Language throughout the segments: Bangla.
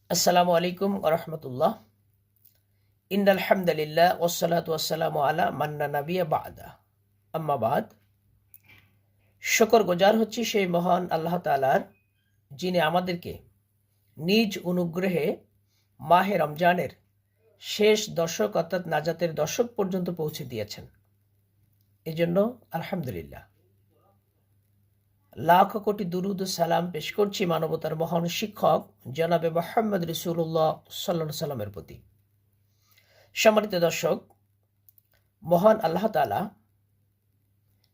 আসসালামু আলাইকুম রহমতুল্লাহ। ইন্নাল হামদুলিল্লাহ ওয়াসসালাতু ওয়াসসালামু আলা মান্না নাবিয়া বাদা আম্মা বাদ। শুকর গুজার হচ্ছি সেই মহান আল্লাহ তাআলার, যিনি আমাদেরকে নিজ অনুগ্রহে মাহে রমজানের শেষ দশক অর্থাৎ নাজাতের দশক পর্যন্ত পৌঁছে দিয়েছেন। এজন্য আলহামদুলিল্লাহ, লাখ কোটি দুরুদ ও সালাম পেশ করছি মানবতার মহান শিক্ষক জনাবে মুহাম্মদ রাসূলুল্লাহ সাল্লাল্লাহু আলাইহি সাল্লামের প্রতি। সম্মানিত দর্শক, মহান আল্লাহ তাআলা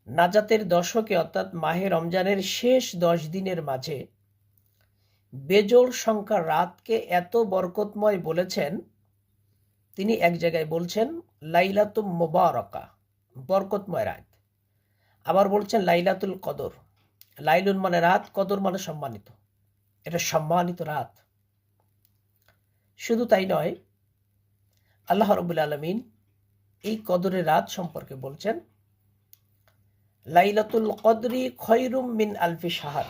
নাজাতের দশকে অর্থাৎ মাহে রমজানের শেষ 10 দিনের মাঝে বেজোড় সংখ্যার রাতকে এত বরকতময় বলেছেন। তিনি এক জায়গায় বলছেন লাইলাতুম মুবারাকা, বরকতময় রাত। আবার বলছেন লাইলাতুল কদর। লাইলুন মানে রাত, কদর মানে সম্মানিত। এটা সম্মানিত রাত। শুধু তাই নয়, আল্লাহ রাব্বুল আলামিন এই কদরের রাত সম্পর্কে বলছেন লাইলাতুল কদরি খয়রুম মিন আলফি শাহর।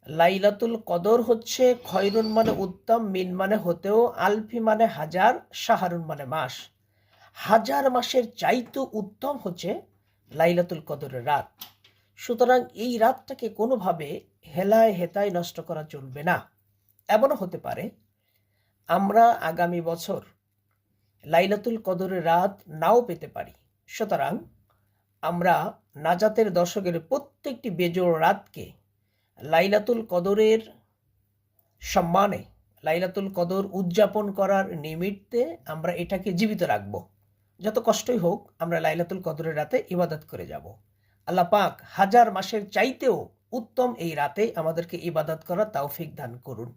লাইলাতুল কদর হচ্ছে খয়রুন মানে উত্তম, মিন মানে হতেও, আলফি মানে হাজার, শাহরুন মানে মাস। হাজার মাসের চাইতে উত্তম হচ্ছে লাইলাতুল কদরের রাত। সুতরাং এই রাতটাকে কোনোভাবে হেলায় হেতায় নষ্ট করা চলবে না। এমনও হতে পারে আমরা আগামী বছর লাইলাতুল কদরের রাত নাও পেতে পারি। সুতরাং আমরা নাজাতের দশকের প্রত্যেকটি বেজোড় রাতকে লাইলাতুল কদরের সম্মানে, লাইলাতুল কদর উদযাপন করার নিমিত্তে আমরা এটাকে জীবিত রাখব। যত কষ্টই হোক আমরা লাইলাতুল কদরের রাতে ইবাদত করে যাব। আল্লাহ পাক হাজার মাসের চাইতেও উত্তম এই রাতে আমাদেরকে ইবাদত করার তৌফিক দান করুন।